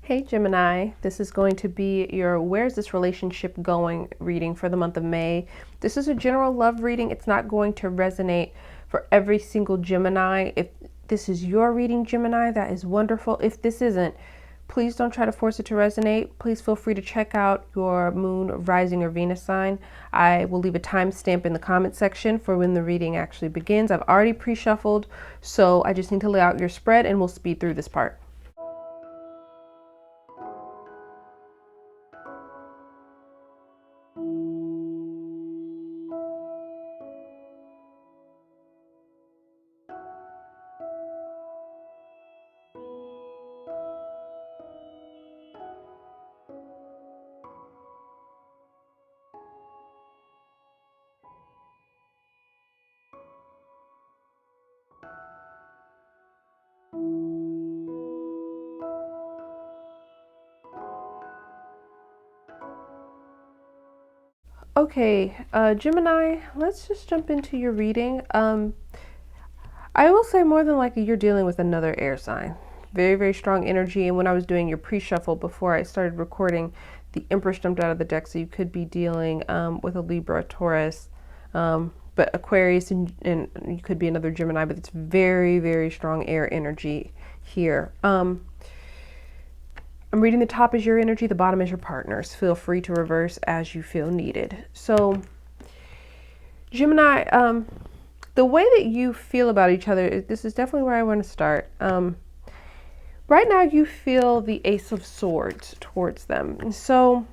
Hey Gemini, this is going to be your Where's This Relationship Going reading for the month of May. This is a general love reading. It's not going to resonate for every single Gemini. If this is your reading, Gemini, that is wonderful. If this isn't, please don't try to force it to resonate. Please feel free to check out your moon, rising, or Venus sign. I will leave a timestamp in the comment section for when the reading actually begins. I've already pre-shuffled, so I just need to lay out your spread and we'll speed through this part. Okay, Gemini, let's just jump into your reading. I will say more than likely you're dealing with another air sign. Very, very strong energy. And when I was doing your pre-shuffle before I started recording, the Empress jumped out of the deck, so you could be dealing with a Libra, a Taurus, but Aquarius, and you could be another Gemini, but it's very, very strong air energy here. I'm reading the top is your energy, the bottom is your partner's. Feel free to reverse as you feel needed. So, Gemini, the way that you feel about each other, this is definitely where I want to start. Right now, you feel the Ace of Swords towards them. And so,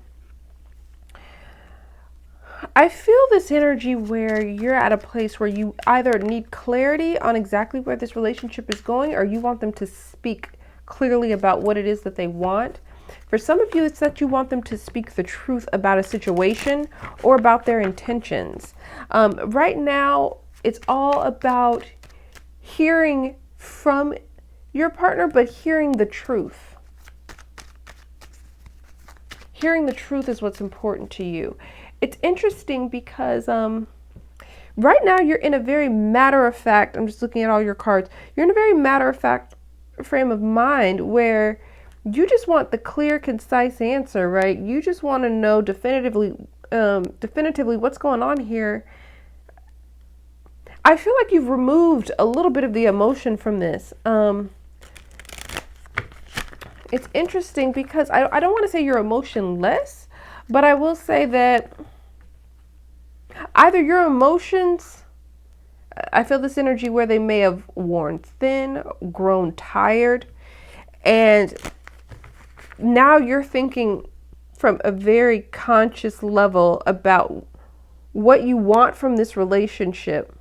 I feel this energy where you're at a place where you either need clarity on exactly where this relationship is going, or you want them to speak clearly about what it is that they want. For some of you, it's that you want them to speak the truth about a situation or about their intentions. Right now, it's all about hearing from your partner, but hearing the truth. Hearing the truth is what's important to you. It's interesting because right now you're in a very matter-of-fact, I'm just looking at all your cards, you're in a very matter-of-fact frame of mind where you just want the clear, concise answer, right? You just want to know definitively what's going on here. I feel like you've removed a little bit of the emotion from this. It's interesting because I don't want to say you're emotionless, but I will say that either your emotions, I feel this energy where they may have worn thin, grown tired, and now you're thinking from a very conscious level about what you want from this relationship.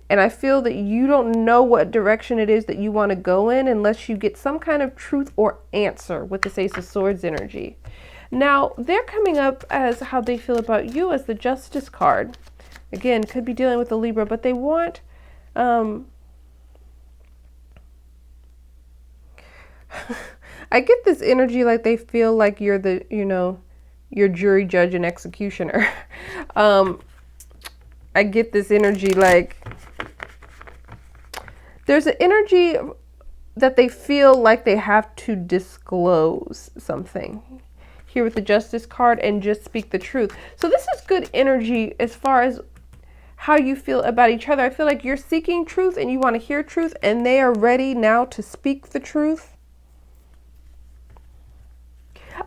And I feel that you don't know what direction it is that you want to go in unless you get some kind of truth or answer with this Ace of Swords energy. Now, they're coming up as how they feel about you as the Justice card. Again, could be dealing with the Libra, but they want I get this energy like they feel like you're the, your jury, judge, and executioner. I get this energy like there's an energy that they feel like they have to disclose something here with the Justice card and just speak the truth. So this is good energy as far as how you feel about each other. I feel like you're seeking truth and you want to hear truth, and they are ready now to speak the truth.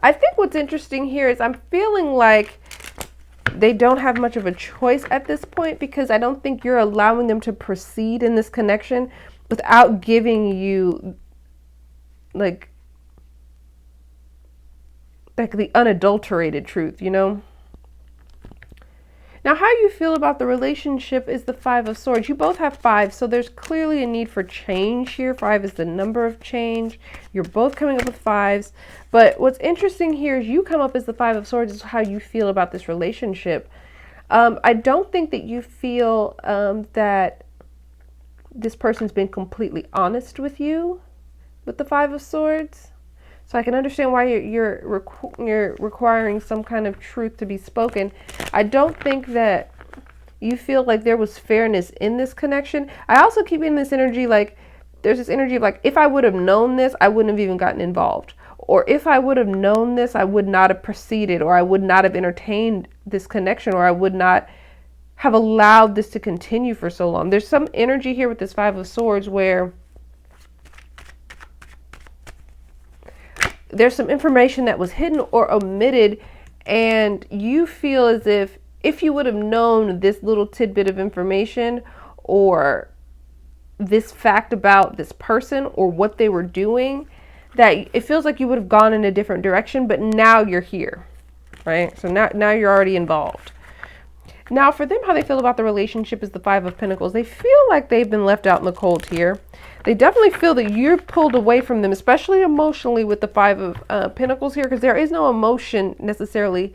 I think what's interesting here is I'm feeling like they don't have much of a choice at this point, because I don't think you're allowing them to proceed in this connection without giving you like the unadulterated truth, Now, how you feel about the relationship is the Five of Swords. You both have five, so there's clearly a need for change here. Five is the number of change. You're both coming up with fives. But what's interesting here is you come up as the Five of Swords is how you feel about this relationship. I don't think that you feel that this person's been completely honest with you with the Five of Swords. So I can understand why you're requiring some kind of truth to be spoken. I don't think that you feel like there was fairness in this connection. I also keep in this energy like there's this energy of like, if I would have known this, I wouldn't have even gotten involved. or if I would have known this, I would not have proceeded, or I would not have entertained this connection, or I would not have allowed this to continue for so long. There's some energy here with this Five of Swords where there's some information that was hidden or omitted, and you feel as if you would have known this little tidbit of information or this fact about this person or what they were doing, that it feels like you would have gone in a different direction, but now you're here, right? So now you're already involved. Now for them, how they feel about the relationship is the Five of Pentacles. They feel like they've been left out in the cold here. They definitely feel that you're pulled away from them, especially emotionally with the Five of Pentacles here, because there is no emotion necessarily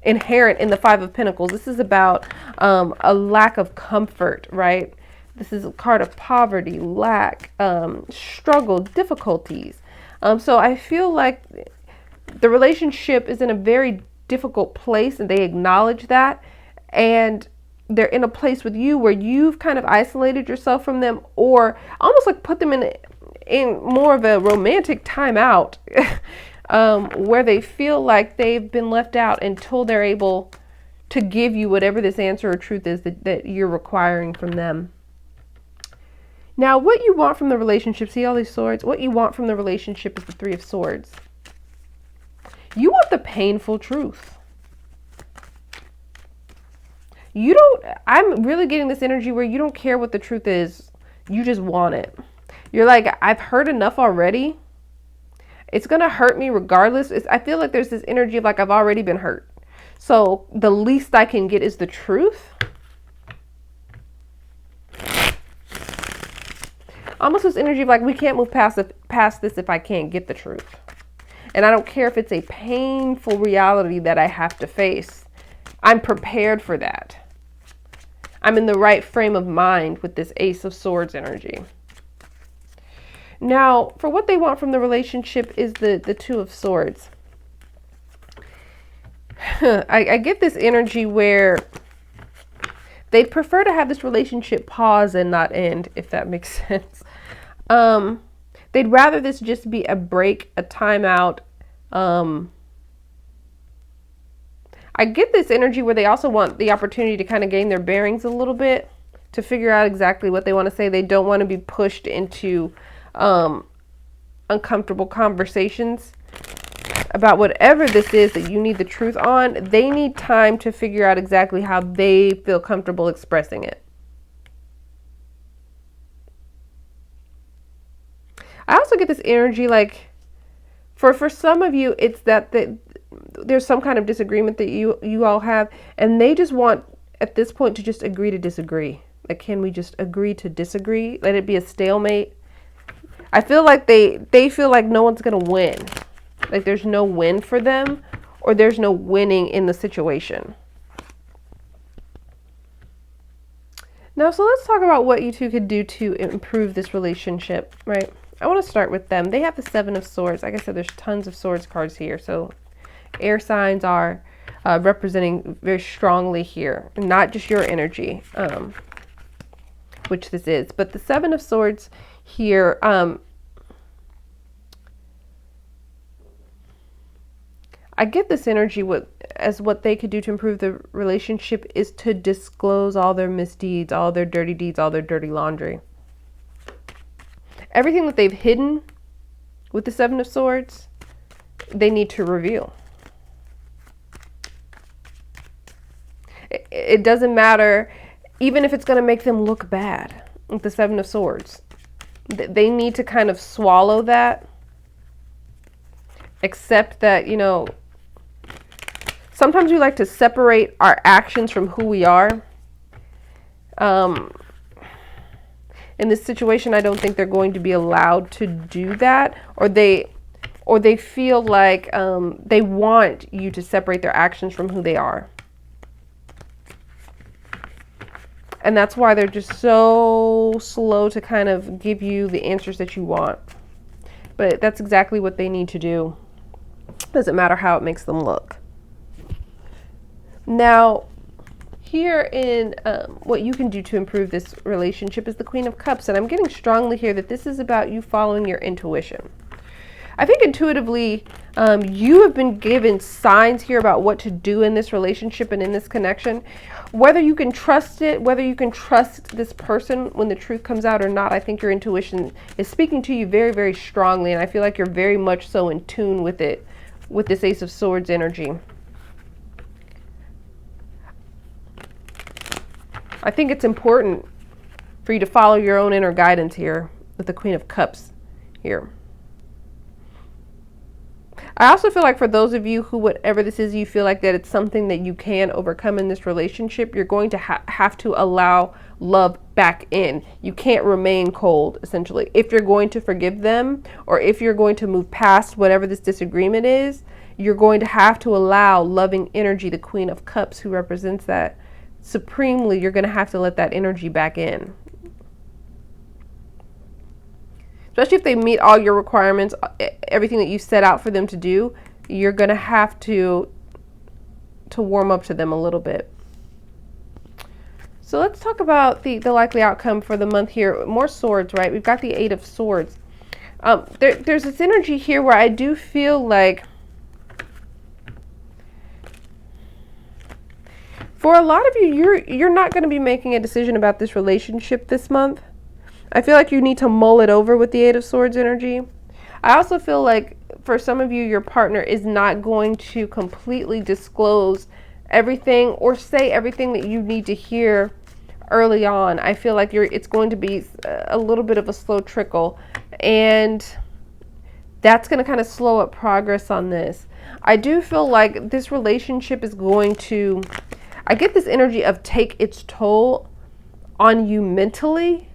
inherent in the Five of Pentacles. This is about a lack of comfort, right? This is a card of poverty, lack, struggle, difficulties. So I feel like the relationship is in a very difficult place, and they acknowledge that. And they're in a place with you where you've kind of isolated yourself from them, or almost like put them in more of a romantic timeout, where they feel like they've been left out until they're able to give you whatever this answer or truth is that you're requiring from them. Now, what you want from the relationship, see all these swords? What you want from the relationship is the Three of Swords. You want the painful truth. I'm really getting this energy where you don't care what the truth is. You just want it. You're like, I've heard enough already. It's going to hurt me regardless. I feel like there's this energy of like, I've already been hurt. So the least I can get is the truth. Almost this energy of like, we can't move past this if I can't get the truth. And I don't care if it's a painful reality that I have to face. I'm prepared for that. I'm in the right frame of mind with this Ace of Swords energy. Now, for what they want from the relationship is the Two of Swords. I get this energy where they'd prefer to have this relationship pause and not end, if that makes sense. They'd rather this just be a break, a timeout. I get this energy where they also want the opportunity to kind of gain their bearings a little bit, to figure out exactly what they want to say. They don't want to be pushed into uncomfortable conversations about whatever this is that you need the truth on. They need time to figure out exactly how they feel comfortable expressing it. I also get this energy like for some of you, it's that there's some kind of disagreement that you all have, and they just want at this point to just agree to disagree. Like, can we just agree to disagree? Let it be a stalemate. I feel like they feel like no one's gonna win. Like there's no win for them, or there's no winning in the situation. Now, so let's talk about what you two could do to improve this relationship, right? I want to start with them. They have the Seven of Swords. Like I said, there's tons of swords cards here. So air signs are representing very strongly here, not just your energy, which this is. But the Seven of Swords here, I get this energy as what they could do to improve the relationship is to disclose all their misdeeds, all their dirty deeds, all their dirty laundry. Everything that they've hidden with the Seven of Swords, they need to reveal. It doesn't matter, even if it's going to make them look bad with the Seven of Swords. They need to kind of swallow that. Accept that, you know, sometimes we like to separate our actions from who we are. In this situation, I don't think they're going to be allowed to do that, or they feel like they want you to separate their actions from who they are. And that's why they're just so slow to kind of give you the answers that you want. But that's exactly what they need to do. Doesn't matter how it makes them look. Now, here in what you can do to improve this relationship is the Queen of Cups. And I'm getting strongly here that this is about you following your intuition. I think intuitively, you have been given signs here about what to do in this relationship and in this connection. Whether you can trust it, whether you can trust this person when the truth comes out or not, I think your intuition is speaking to you very, very strongly. And I feel like you're very much so in tune with it, with this Ace of Swords energy. I think it's important for you to follow your own inner guidance here with the Queen of Cups here. I also feel like for those of you who, whatever this is, you feel like that it's something that you can overcome in this relationship, you're going to have to allow love back in. You can't remain cold, essentially. If you're going to forgive them, or if you're going to move past whatever this disagreement is, you're going to have to allow loving energy, the Queen of Cups, who represents that supremely, you're going to have to let that energy back in. Especially if they meet all your requirements, everything that you set out for them to do, you're going to have to warm up to them a little bit. So let's talk about the likely outcome for the month here. More swords, right? We've got the Eight of Swords. There's this energy here where I do feel like for a lot of you, you're not going to be making a decision about this relationship this month. I feel like you need to mull it over with the Eight of Swords energy. I also feel like for some of you, your partner is not going to completely disclose everything or say everything that you need to hear early on. I feel like it's going to be a little bit of a slow trickle, and that's going to kind of slow up progress on this. I do feel like this relationship is going to, I get this energy of take its toll on you mentally.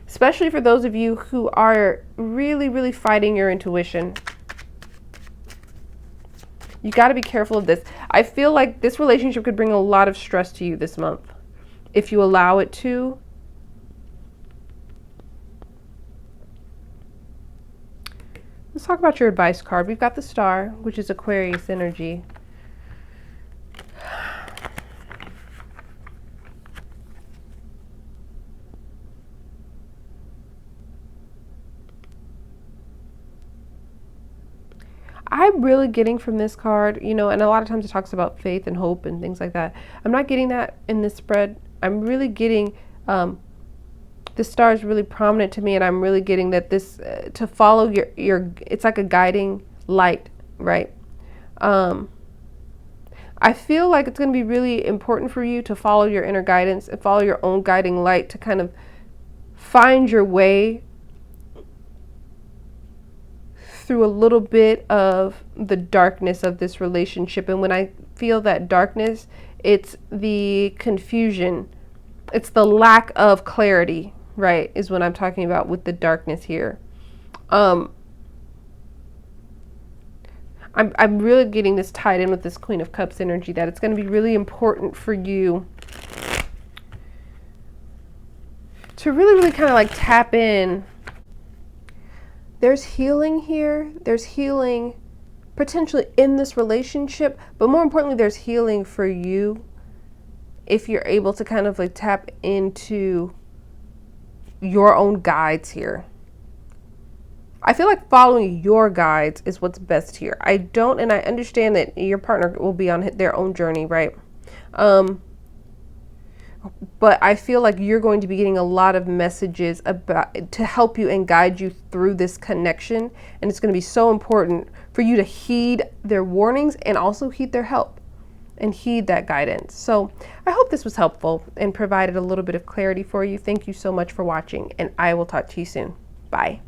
Especially for those of you who are really, really fighting your intuition. You got to be careful of this. I feel like this relationship could bring a lot of stress to you this month, if you allow it to. Let's talk about your advice card. We've got the Star, which is Aquarius energy. I'm really getting from this card, you know, and a lot of times it talks about faith and hope and things like that. I'm not getting that in this spread. I'm really getting, the Star is really prominent to me, and I'm really getting that this, to follow your, it's like a guiding light, right? I feel like it's going to be really important for you to follow your inner guidance and follow your own guiding light to kind of find your way through a little bit of the darkness of this relationship. And when I feel that darkness, it's the confusion, it's the lack of clarity, right, is what I'm talking about with the darkness here. I'm really getting this tied in with this Queen of Cups energy, that it's going to be really important for you to really, really kind of like tap in. There's healing here. There's healing potentially in this relationship, but more importantly, there's healing for you if you're able to kind of like tap into your own guides here. I feel like following your guides is what's best here. I understand that your partner will be on their own journey, right? But I feel like you're going to be getting a lot of messages about to help you and guide you through this connection. And it's going to be so important for you to heed their warnings and also heed their help and heed that guidance. So I hope this was helpful and provided a little bit of clarity for you. Thank you so much for watching, and I will talk to you soon. Bye.